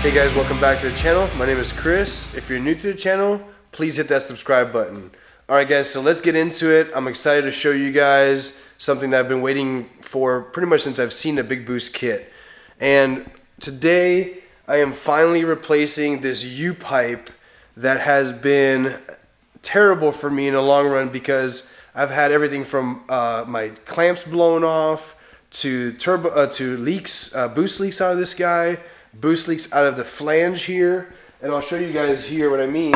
Hey guys, welcome back to the channel. My name is Chris. If you're new to the channel, please hit that subscribe button. Alright guys, so let's get into it. I'm excited to show you guys something that I've been waiting for pretty much since I've seen the Big Boost kit. And today I am finally replacing this U-pipe that has been terrible for me in the long run because I've had everything from my clamps blown off to leaks, boost leaks out of this guy, boost leaks out of the flange here, and I'll show you guys here what I mean.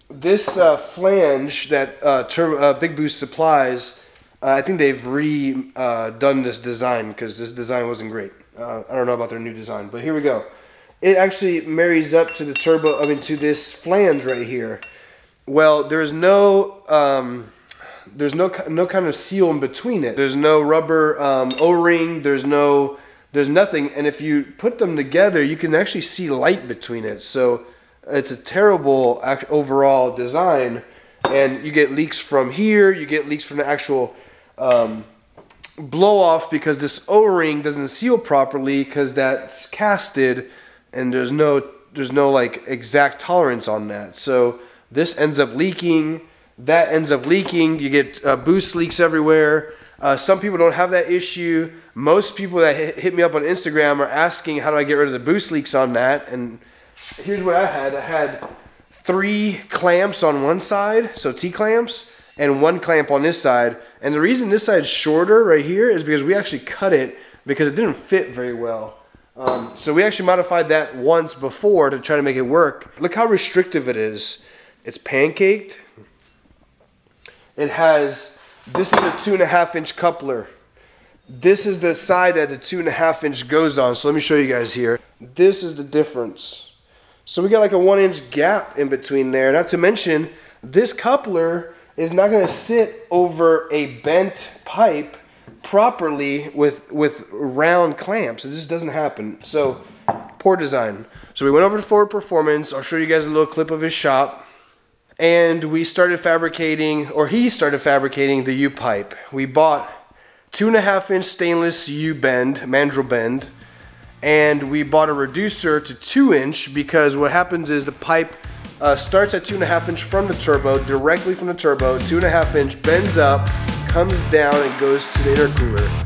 This flange that Big Boost supplies, I think they've redone this design because this design wasn't great. I don't know about their new design, but here we go. It actually marries up to the to this flange right here. Well, there's no kind of seal in between it. There's no rubber O-ring. There's nothing. And if you put them together, you can actually see light between it. So it's a terrible overall design. And you get leaks from here. You get leaks from the actual blow off because this O-ring doesn't seal properly because that's casted, and there's no like exact tolerance on that. So this ends up leaking. That ends up leaking. You get boost leaks everywhere. Some people don't have that issue. Most people that hit me up on Instagram are asking how do I get rid of the boost leaks on that. And here's what I had. I had 3 clamps on one side, so T-clamps, and 1 clamp on this side. And the reason this side's shorter right here is because we actually cut it because it didn't fit very well. So we actually modified that once before to try to make it work. Look how restrictive it is. It's pancaked. It has, this is the 2.5-inch coupler. This is the side that the 2.5-inch goes on. So let me show you guys here. This is the difference. So we got like a 1-inch gap in between there. Not to mention, this coupler is not going to sit over a bent pipe properly with round clamps. It just doesn't happen. So poor design. So we went over to Forward Performance. I'll show you guys a little clip of his shop. And we started fabricating, or he started fabricating the U-pipe. We bought 2.5-inch stainless U-bend, mandrel bend, and we bought a reducer to 2-inch because what happens is the pipe starts at 2.5-inch from the turbo, directly from the turbo, 2.5-inch, bends up, comes down, and goes to the intercooler.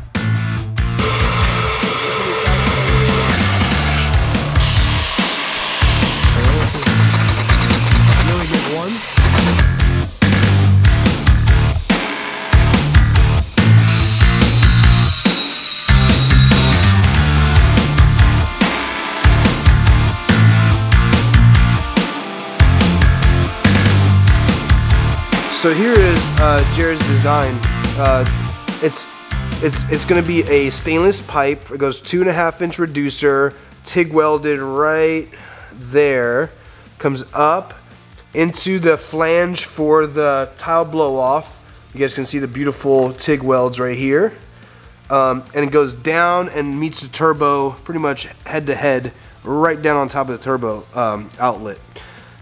So here is Jared's design. It's going to be a stainless pipe. It goes 2.5-inch reducer, TIG welded right there. Comes up into the flange for the tile blow off. You guys can see the beautiful TIG welds right here. And it goes down and meets the turbo pretty much head to head, right down on top of the turbo outlet.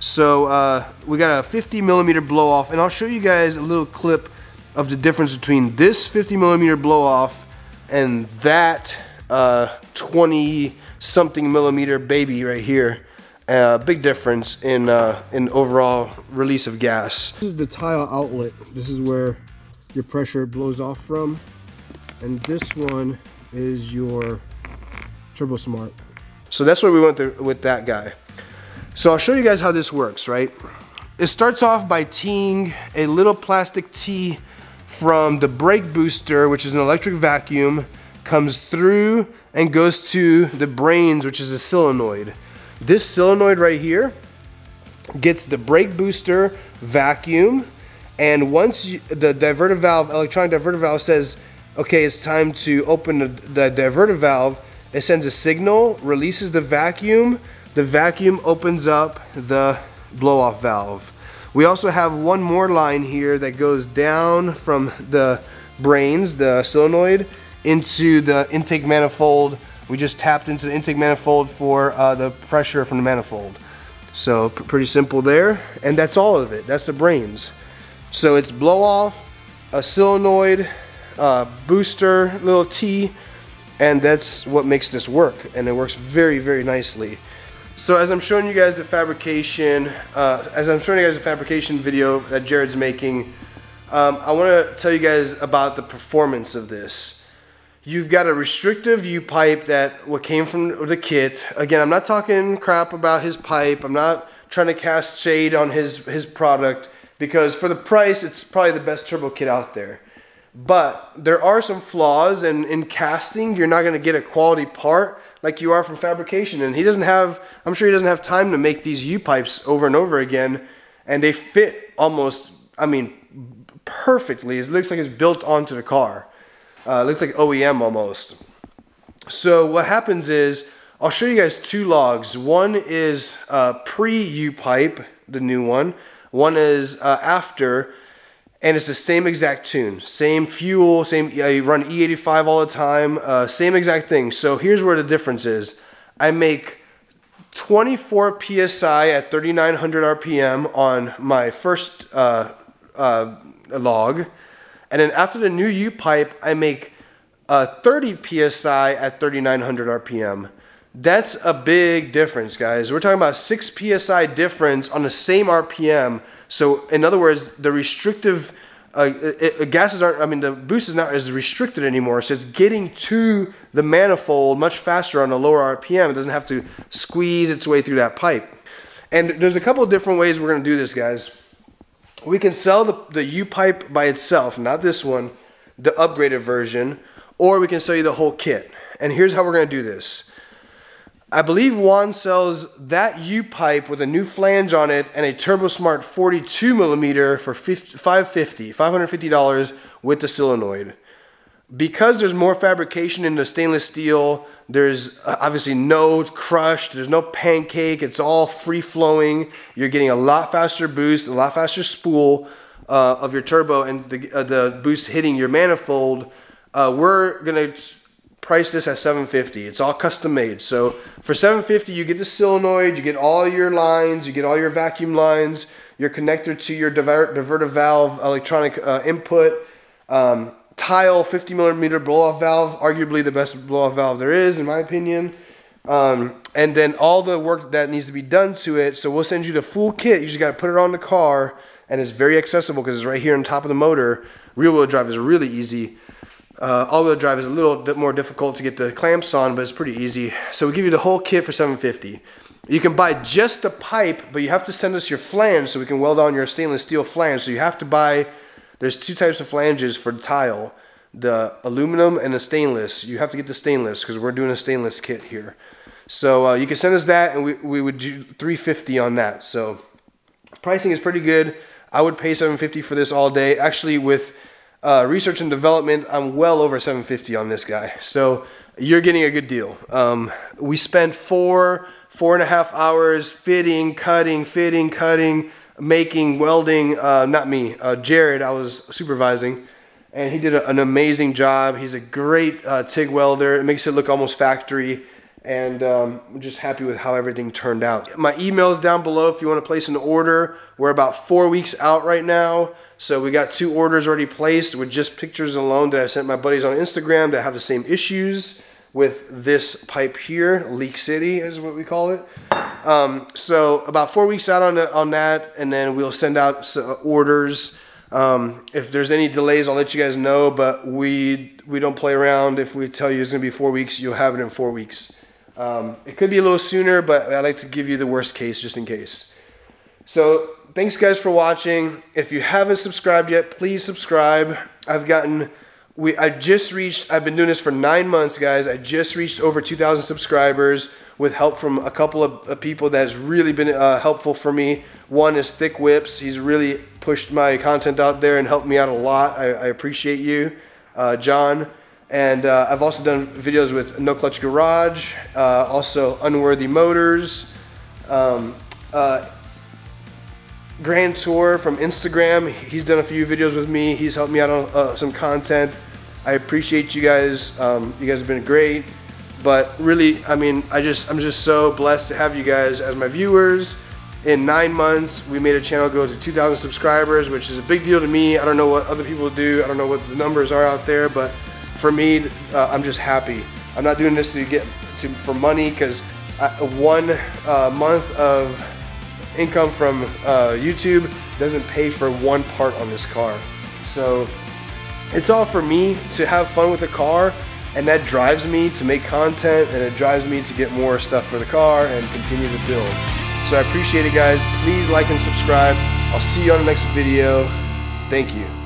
So we got a 50mm blow off, and I'll show you guys a little clip of the difference between this 50mm blow off and that 20-something millimeter baby right here. Big difference in overall release of gas. This is the tile outlet. This is where your pressure blows off from, and this one is your Turbo Smart. So that's what we went with that guy. So I'll show you guys how this works, right? It starts off by teeing a little plastic tee from the brake booster, which is an electric vacuum, comes through and goes to the brains, which is a solenoid. This solenoid right here gets the brake booster vacuum, and once the diverter valve, electronic diverter valve says, okay, it's time to open the diverter valve, it sends a signal, releases the vacuum opens up the blow-off valve. We also have one more line here that goes down from the brains, the solenoid, into the intake manifold. We just tapped into the intake manifold for the pressure from the manifold. So pretty simple there, and that's all of it. That's the brains. So it's blow-off, a solenoid, booster, little T, and that's what makes this work, and it works very, very nicely. So as I'm showing you guys the fabrication, video that Jared's making, I want to tell you guys about the performance of this. You've got a restrictive U-pipe that what came from the kit. Again, I'm not talking crap about his pipe. I'm not trying to cast shade on his product, because for the price, it's probably the best turbo kit out there. But there are some flaws, and in casting, you're not going to get a quality part like you are from fabrication. And he doesn't have, I'm sure he doesn't have time to make these U-pipes over and over again, and they fit almost, I mean, perfectly. It looks like it's built onto the car. It looks like OEM almost. So what happens is, I'll show you guys two logs. One is pre-U-pipe, the new one. One is after, and it's the same exact tune. Same fuel, same, you run E85 all the time, same exact thing. So here's where the difference is. I make 24 PSI at 3,900 RPM on my first log. And then after the new U-pipe, I make 30 PSI at 3,900 RPM. That's a big difference, guys. We're talking about 6 PSI difference on the same RPM. So in other words, the restrictive gases aren't, I mean, the boost is not as restricted anymore. So it's getting to the manifold much faster on a lower RPM. It doesn't have to squeeze its way through that pipe. And there's a couple of different ways we're going to do this, guys. We can sell the U-pipe by itself, not this one, the upgraded version, or we can sell you the whole kit. And here's how we're going to do this. I believe Juan sells that U-pipe with a new flange on it and a TurboSmart 42 millimeter for $550 with the solenoid. Because there's more fabrication in the stainless steel, there's obviously no crushed, there's no pancake, it's all free flowing. You're getting a lot faster boost, a lot faster spool of your turbo, and the boost hitting your manifold. We're gonna price this at $750. It's all custom made. So for $750, you get the solenoid, you get all your lines, you get all your vacuum lines, your connector to your diverter valve, electronic input, tile, 50 millimeter blow-off valve, arguably the best blow-off valve there is, in my opinion. And then all the work that needs to be done to it. So we'll send you the full kit. You just got to put it on the car, and it's very accessible because it's right here on top of the motor. Rear-wheel drive is really easy. All-wheel drive is a little bit more difficult to get the clamps on, but it's pretty easy. So we give you the whole kit for $750. You can buy just the pipe, but you have to send us your flange so we can weld on your stainless steel flange. So you have to buy, there's two types of flanges for the tile, the aluminum and the stainless. You have to get the stainless because we're doing a stainless kit here. So you can send us that, and we would do $350 on that. So pricing is pretty good. I would pay $750 for this all day. Actually, with research and development, I'm well over $750 on this guy. So you're getting a good deal. We spent 4.5 hours fitting, cutting, making, welding. Not me, Jared, I was supervising, and he did an amazing job. He's a great TIG welder. It makes it look almost factory, and I'm just happy with how everything turned out. My email is down below if you want to place an order. We're about 4 weeks out right now. So we got 2 orders already placed with just pictures alone that I sent my buddies on Instagram that have the same issues with this pipe here. Leak City is what we call it. So about 4 weeks out on that, and then we'll send out orders. If there's any delays, I'll let you guys know, but we don't play around. If we tell you it's going to be 4 weeks, you'll have it in 4 weeks. It could be a little sooner, but I like to give you the worst case just in case. So thanks guys for watching. If you haven't subscribed yet, please subscribe. I've been doing this for 9 months, guys. I just reached over 2,000 subscribers with help from a couple of people that has really been helpful for me. One is Thick Whips. He's really pushed my content out there and helped me out a lot. I appreciate you, John. And I've also done videos with No Clutch Garage, also Unworthy Motors, Grand Tour from Instagram. He's done a few videos with me. He's helped me out on some content. I appreciate you guys. You guys have been great. But really, I mean, I'm just so blessed to have you guys as my viewers. In 9 months, we made a channel go to 2,000 subscribers, which is a big deal to me. I don't know what other people do. I don't know what the numbers are out there, but for me, I'm just happy. I'm not doing this for money, because 1 month of income from YouTube doesn't pay for one part on this car. So it's all for me to have fun with the car, and that drives me to make content, and it drives me to get more stuff for the car and continue to build. So I appreciate it, guys. Please like and subscribe. I'll see you on the next video. Thank you.